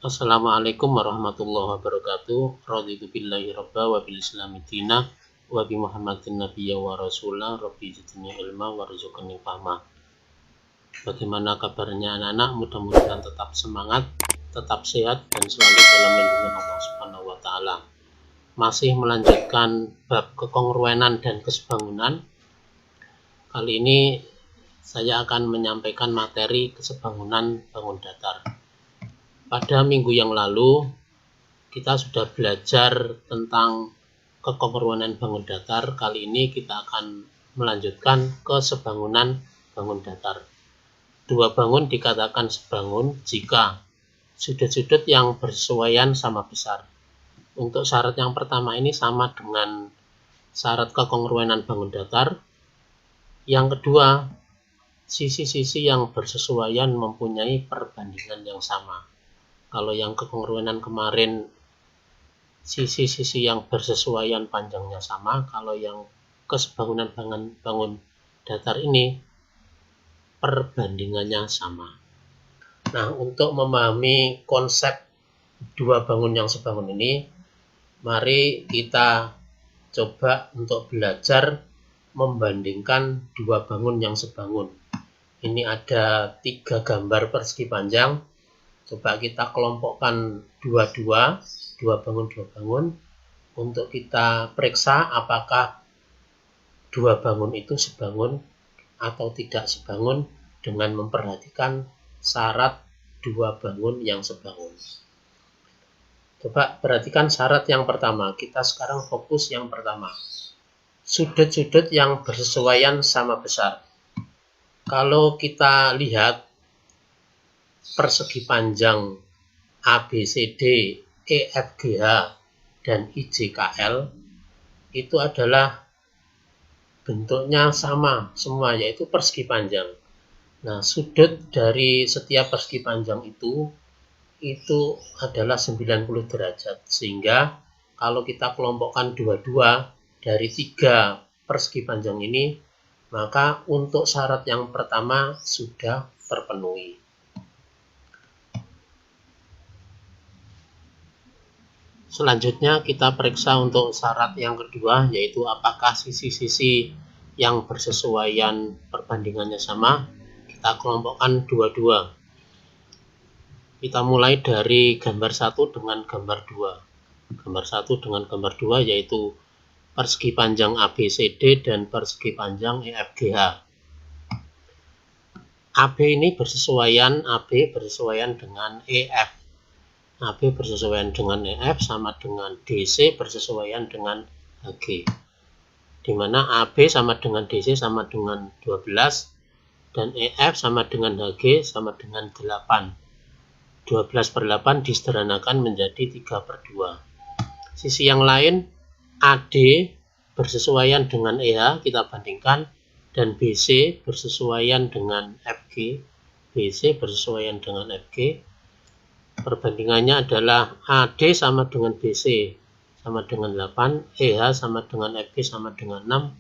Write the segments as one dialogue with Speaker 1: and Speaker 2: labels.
Speaker 1: Assalamualaikum warahmatullahi wabarakatuh. Raditu billahi rabba wa bil islami dina wa bi Muhammadin nabiyya wa rasulah rabbi zidni ilma warzuqni fahma. Bagaimana kabarnya anak-anak? Mudah-mudahan tetap semangat, tetap sehat dan selalu dalam lindungan Allah Subhanahu wa taala. Masih melanjutkan bab kekongruenan dan kesebangunan. Kali ini saya akan menyampaikan materi kesebangunan bangun datar. Pada minggu yang lalu kita sudah belajar tentang kekongruenan bangun datar. Kali ini kita akan melanjutkan kesebangunan bangun datar. Dua bangun dikatakan sebangun jika sudut-sudut yang bersesuaian sama besar. Untuk syarat yang pertama ini sama dengan syarat kekongruenan bangun datar. Yang kedua, sisi-sisi yang bersesuaian mempunyai perbandingan yang sama. Kalau yang kekongruenan kemarin sisi-sisi yang bersesuaian panjangnya sama, kalau yang kesebangunan bangun datar ini perbandingannya sama. Nah, untuk memahami konsep dua bangun yang sebangun ini, mari kita coba untuk belajar membandingkan dua bangun yang sebangun. Ini ada 3 gambar persegi panjang. Coba kita kelompokkan dua bangun untuk kita periksa apakah dua bangun itu sebangun atau tidak sebangun dengan memperhatikan syarat dua bangun yang sebangun. Coba perhatikan syarat yang pertama. Kita sekarang fokus yang pertama. Sudut-sudut yang bersesuaian sama besar. Kalau kita lihat persegi panjang ABCD, EFGH, dan IJKL itu adalah bentuknya sama semua, yaitu persegi panjang. Nah, sudut dari setiap persegi panjang itu adalah 90 derajat. Sehingga kalau kita kelompokkan dua-dua dari 3 persegi panjang ini, maka untuk syarat yang pertama sudah terpenuhi. Selanjutnya kita periksa untuk syarat yang kedua, yaitu apakah sisi-sisi yang bersesuaian perbandingannya sama. Kita kelompokkan dua-dua. Kita mulai dari gambar 1 dengan gambar 2. Gambar 1 dengan gambar 2 yaitu persegi panjang ABCD dan persegi panjang EFGH. AB ini AB bersesuaian dengan EF. AB bersesuaian dengan EF sama dengan DC bersesuaian dengan HG. Di mana AB sama dengan DC sama dengan 12 dan EF sama dengan HG sama dengan 8. 12/8 disederhanakan menjadi 3/2. Sisi yang lain, AD bersesuaian dengan EH, kita bandingkan, dan BC bersesuaian dengan FG. BC bersesuaian dengan FG. Perbandingannya adalah AD sama dengan BC sama dengan 8, EH sama dengan FG sama dengan 6.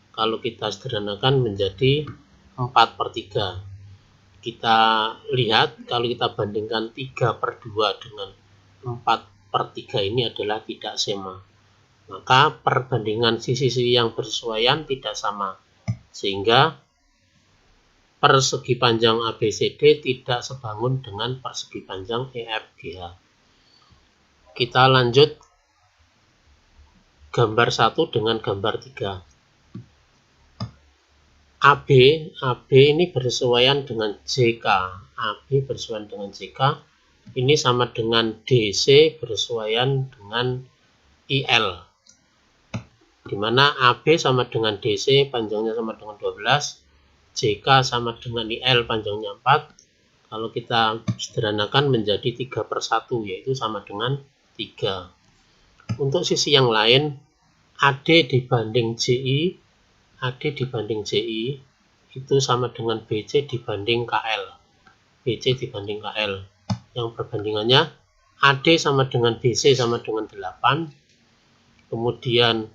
Speaker 1: Kalau kita sederhanakan menjadi 4/3. Kita lihat kalau kita bandingkan 3/2 dengan 4/3 ini adalah tidak sama. Maka perbandingan sisi-sisi yang bersesuaian tidak sama. Sehingga persegi panjang ABCD tidak sebangun dengan persegi panjang EFGH. Kita lanjut gambar 1 dengan gambar 3. AB ini bersesuaian dengan JK. AB bersesuaian dengan JK. Ini sama dengan DC bersesuaian dengan IL. Di mana AB sama dengan DC panjangnya sama dengan 12, JK sama dengan IL panjangnya 4. Kalau kita sederhanakan menjadi 3/1 yaitu sama dengan 3. Untuk sisi yang lain, AD dibanding JI itu sama dengan BC dibanding KL. BC dibanding KL. Yang perbandingannya AD sama dengan BC sama dengan 8. Kemudian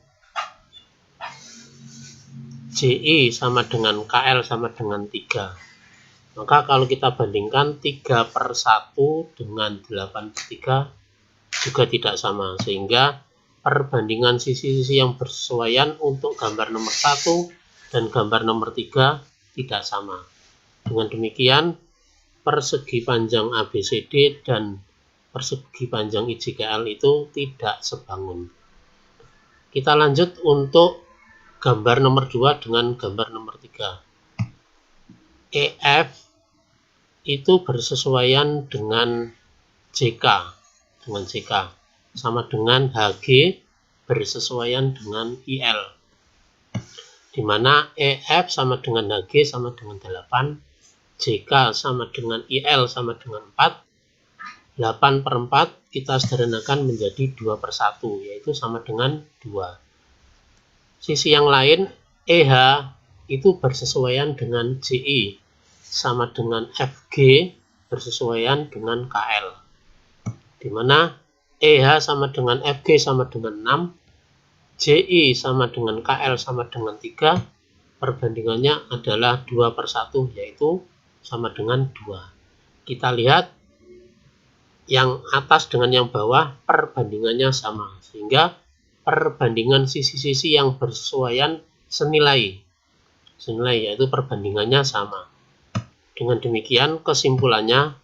Speaker 1: JI sama dengan KL sama dengan 3. Maka kalau kita bandingkan 3/1 dengan 8/3 juga tidak sama, sehingga perbandingan sisi-sisi yang bersesuaian untuk gambar nomor 1 dan gambar nomor 3 tidak sama. Dengan demikian, persegi panjang ABCD dan persegi panjang IJKL itu tidak sebangun. Kita lanjut untuk gambar nomor 2 dengan gambar nomor 3. EF itu bersesuaian dengan JK, sama dengan HG bersesuaian dengan IL, di mana EF sama dengan HG sama dengan 8, JK sama dengan IL sama dengan 4, 8/4 kita sederhanakan menjadi 2/1, yaitu sama dengan 2. Sisi yang lain, EH itu bersesuaian dengan JI, sama dengan FG bersesuaian dengan KL, di mana EH sama dengan FG sama dengan 6, JI sama dengan KL sama dengan 3, perbandingannya adalah 2/1, yaitu sama dengan 2. Kita lihat yang atas dengan yang bawah perbandingannya sama, sehingga perbandingan sisi-sisi yang bersesuaian senilai, yaitu perbandingannya sama. Dengan demikian kesimpulannya,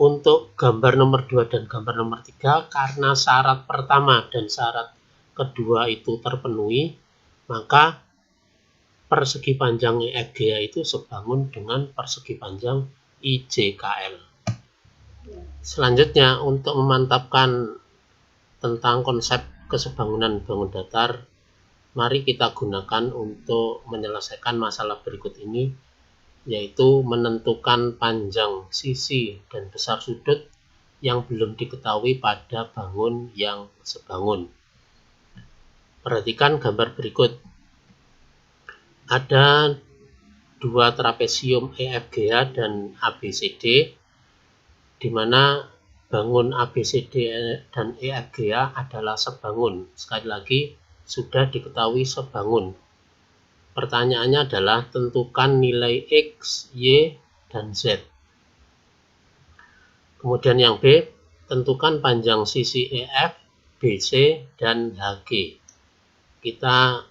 Speaker 1: untuk gambar nomor 2 dan gambar nomor 3, karena syarat pertama dan syarat kedua itu terpenuhi, maka persegi panjang EFGH itu sebangun dengan persegi panjang IJKL. Selanjutnya, untuk memantapkan tentang konsep kesebangunan bangun datar, mari kita gunakan untuk menyelesaikan masalah berikut ini, yaitu menentukan panjang sisi dan besar sudut yang belum diketahui pada bangun yang sebangun. Perhatikan gambar berikut. Ada dua trapesium EFGH dan ABCD, di mana bangun ABCD dan EFGH adalah sebangun. Sekali lagi, sudah diketahui sebangun. Pertanyaannya adalah tentukan nilai X, Y, dan Z. Kemudian yang B, tentukan panjang sisi EF, BC, dan HG. Kita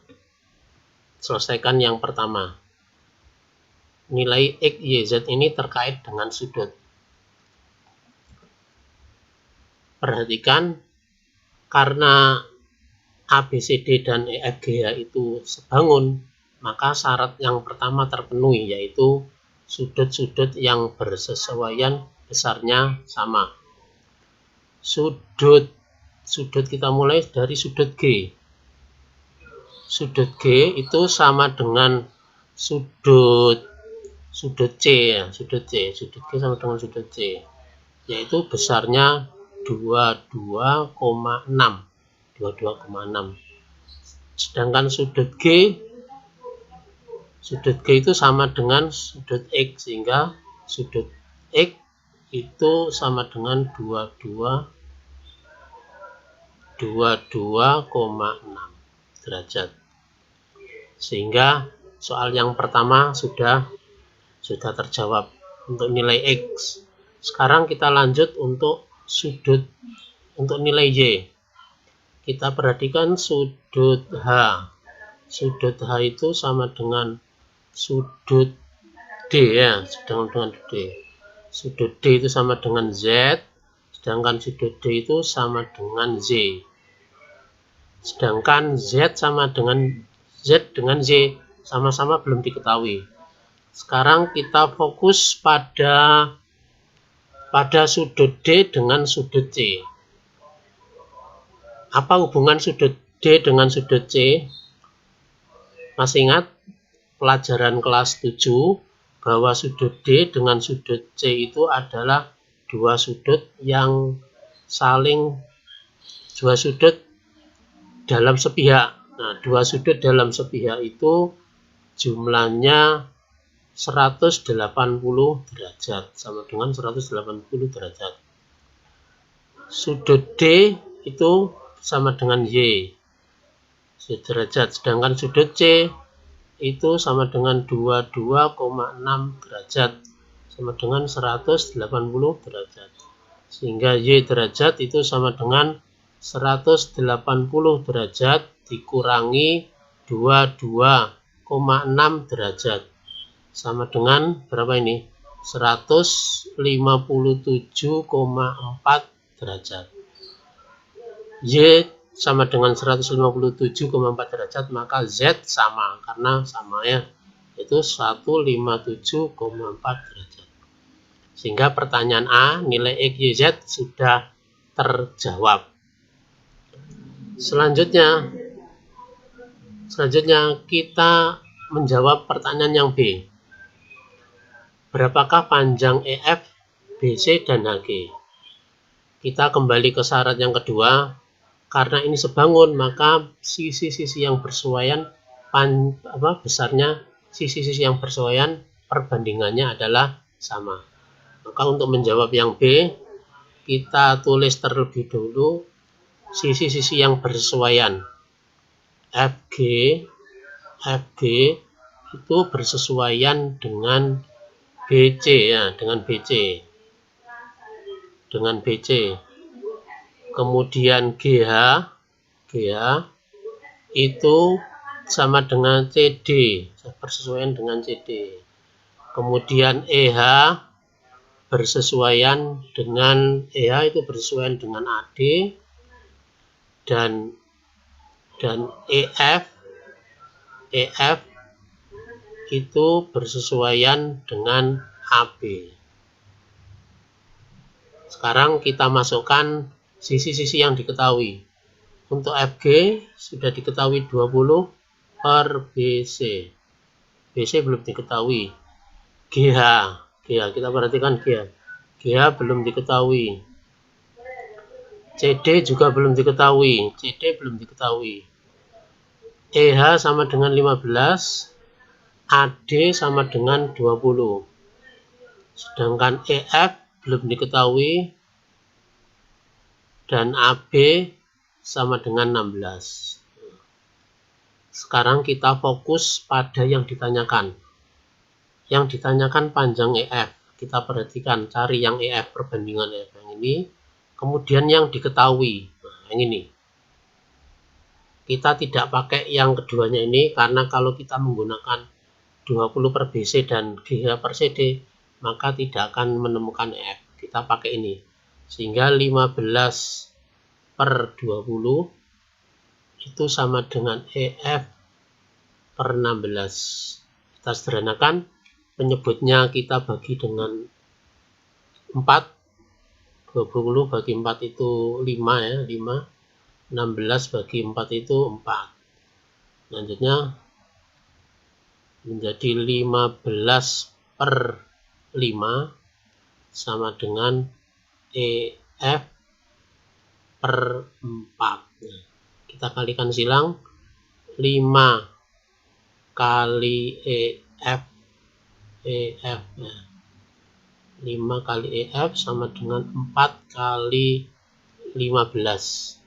Speaker 1: selesaikan yang pertama. Nilai X, Y, Z ini terkait dengan sudut. Perhatikan, karena ABCD dan EFGH itu sebangun, maka syarat yang pertama terpenuhi, yaitu sudut-sudut yang bersesuaian besarnya sama. Sudut kita mulai dari sudut G. Sudut G itu sama dengan sudut C ya, sudut G sama dengan sudut C, yaitu besarnya 22,6. Sedangkan sudut G itu sama dengan sudut X, sehingga sudut X itu sama dengan 22,6 derajat. Sehingga soal yang pertama sudah terjawab untuk nilai X. Sekarang kita lanjut untuk nilai Y. Kita perhatikan sudut H. Sudut H itu sama dengan sudut D ya, dengan D. Sudut D itu sama dengan Z, sedangkan sudut D itu sama dengan Z. Sedangkan Z dengan Z sama-sama belum diketahui. Sekarang kita fokus pada sudut D dengan sudut C. Apa hubungan sudut D dengan sudut C? Masih ingat pelajaran kelas 7 bahwa sudut D dengan sudut C itu adalah dua sudut dalam sepihak. Nah, dua sudut dalam sepihak itu jumlahnya 180 derajat, sama dengan 180 derajat. Sudut D itu sama dengan Y derajat, sedangkan sudut C itu sama dengan 22,6 derajat, sama dengan 180 derajat. Sehingga Y derajat itu sama dengan 180 derajat dikurangi 22,6 derajat. Sama dengan berapa ini? 157,4 derajat. Y sama dengan 157,4 derajat, maka Z sama, karena sama ya, itu 157,4 derajat. Sehingga pertanyaan A, nilai X, Y, Z sudah terjawab. Selanjutnya kita menjawab pertanyaan yang B. Berapakah panjang EF, BC, dan HG? Kita kembali ke syarat yang kedua. Karena ini sebangun, maka sisi-sisi yang bersesuaian besarnya sisi-sisi yang bersesuaian perbandingannya adalah sama. Maka untuk menjawab yang B, kita tulis terlebih dulu sisi-sisi yang bersesuaian. FG itu bersesuaian dengan BC ya, dengan BC. Kemudian GH itu sama dengan CD, bersesuaian dengan CD. Kemudian EH bersesuaian dengan EH itu bersesuaian dengan AD, dan EF itu bersesuaian dengan AB. Sekarang kita masukkan sisi-sisi yang diketahui. Untuk FG sudah diketahui 20 per BC. BC belum diketahui. GH kita perhatikan GH belum diketahui. CD juga belum diketahui. EH sama dengan 15. AD sama dengan 20. Sedangkan EF belum diketahui, dan AB sama dengan 16. Sekarang kita fokus pada yang ditanyakan. Yang ditanyakan panjang EF. Kita perhatikan, cari yang EF, perbandingan EF yang ini. Kemudian yang diketahui, yang ini. Kita tidak pakai yang keduanya ini, karena kalau kita menggunakan 20 per BC dan GH per CD, maka tidak akan menemukan EF. Kita pakai ini. Sehingga 15 per 20 itu sama dengan EF per 16. Kita sederhanakan, penyebutnya kita bagi dengan 4. 20 bagi 4 itu 5 ya, 5. 16 bagi 4 itu 4. Selanjutnya menjadi 15 per 5 sama dengan EF per 4. Nah, kita kalikan silang, 5 kali EF ya. 5 kali EF sama dengan 4 kali 15.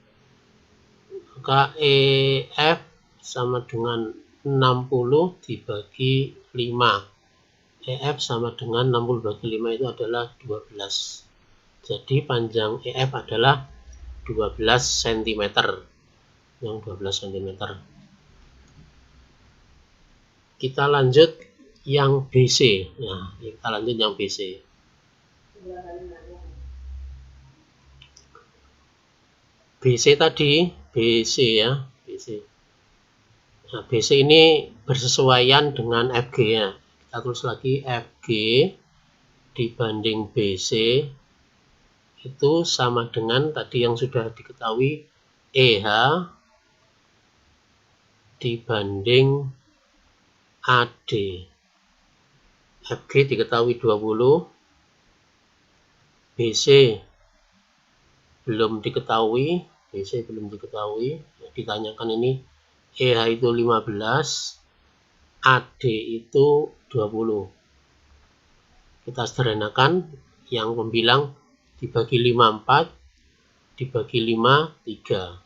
Speaker 1: Maka EF sama dengan 60 dibagi 5. EF sama dengan 60 bagi 5 itu adalah 12. Jadi panjang EF adalah 12 cm. Yang 12 cm. Kita lanjut yang BC. Nah, kita lanjut yang BC. BC tadi, BC ya, BC. Nah, BC ini bersesuaian dengan FG ya. Kita tulis lagi FG dibanding BC itu sama dengan tadi yang sudah diketahui, EH dibanding AD. FG diketahui 20, BC belum diketahui, ditanyakan ini EH itu 15, AD itu 20. Kita sederhanakan, yang pembilang dibagi 5 4, dibagi 5 3.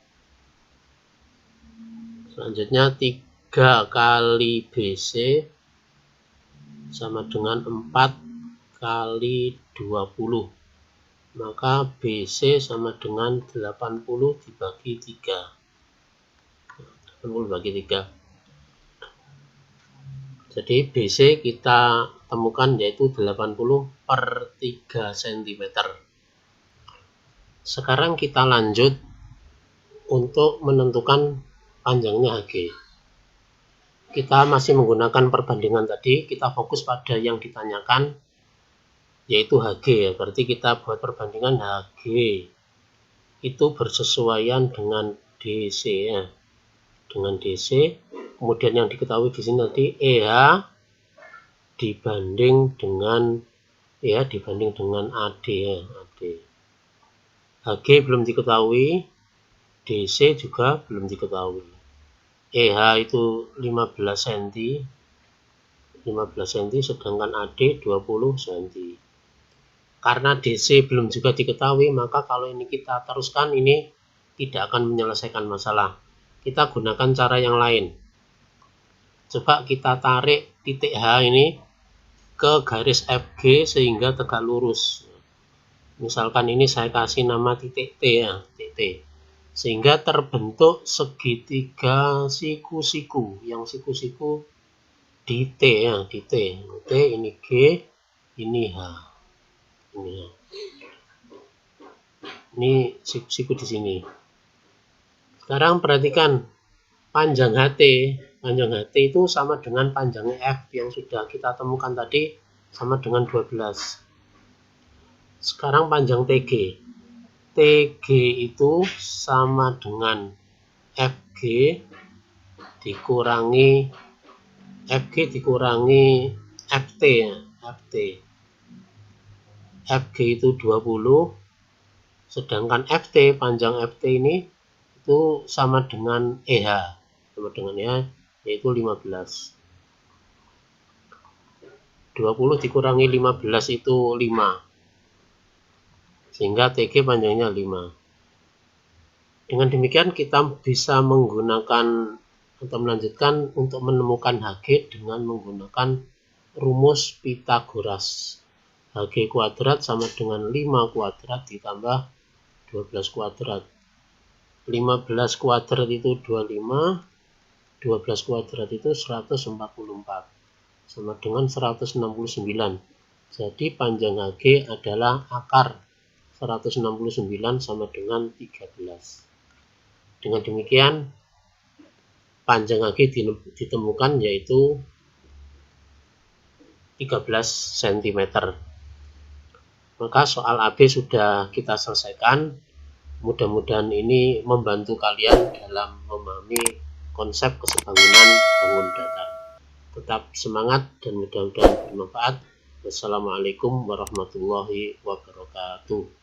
Speaker 1: Selanjutnya 3 kali BC sama dengan 4 kali 20. Maka BC sama dengan 80 dibagi 3. 80 bagi 3. Jadi BC kita temukan yaitu 80 per 3 cm. Sekarang kita lanjut untuk menentukan panjangnya HG. Kita masih menggunakan perbandingan tadi, kita fokus pada yang ditanyakan yaitu HG ya. Berarti kita buat perbandingan HG itu bersesuaian dengan DC ya. Dengan DC, kemudian yang diketahui di sini tadi EH dibanding dengan AD ya, AD. HG belum diketahui, DC juga belum diketahui. EH itu 15 cm, sedangkan AD 20 cm. Karena DC belum juga diketahui, maka kalau ini kita teruskan, ini tidak akan menyelesaikan masalah. Kita gunakan cara yang lain. Coba kita tarik titik H ini ke garis FG sehingga tegak lurus. Misalkan ini saya kasih nama titik T ya, titik T. Sehingga terbentuk segitiga siku-siku, yang siku-siku di T ya, di T. T ini G, ini H. Ini siku-siku di sini. Sekarang perhatikan panjang HT. Panjang HT itu sama dengan panjangnya F yang sudah kita temukan tadi, sama dengan 12. Sekarang panjang TG. TG itu sama dengan FG dikurangi FT ya, FT. FG itu 20, sedangkan FT, panjang FT ini itu sama dengan EH, sama dengan EH yaitu 15. 20 dikurangi 15 itu 5, sehingga TG panjangnya 5. Dengan demikian kita bisa menggunakan atau melanjutkan untuk menemukan HG dengan menggunakan rumus Pythagoras. HG kuadrat sama dengan 5 kuadrat ditambah 12 kuadrat. 15 kuadrat itu 25, 12 kuadrat itu 144, sama dengan 169. Jadi panjang HG adalah akar 169 sama dengan 13. Dengan demikian panjang HG ditemukan yaitu 13 cm. Maka soal AB sudah kita selesaikan. Mudah-mudahan ini membantu kalian dalam memahami konsep kesebangunan bangun datar. Tetap semangat dan mudah-mudahan bermanfaat. Wassalamualaikum warahmatullahi wabarakatuh.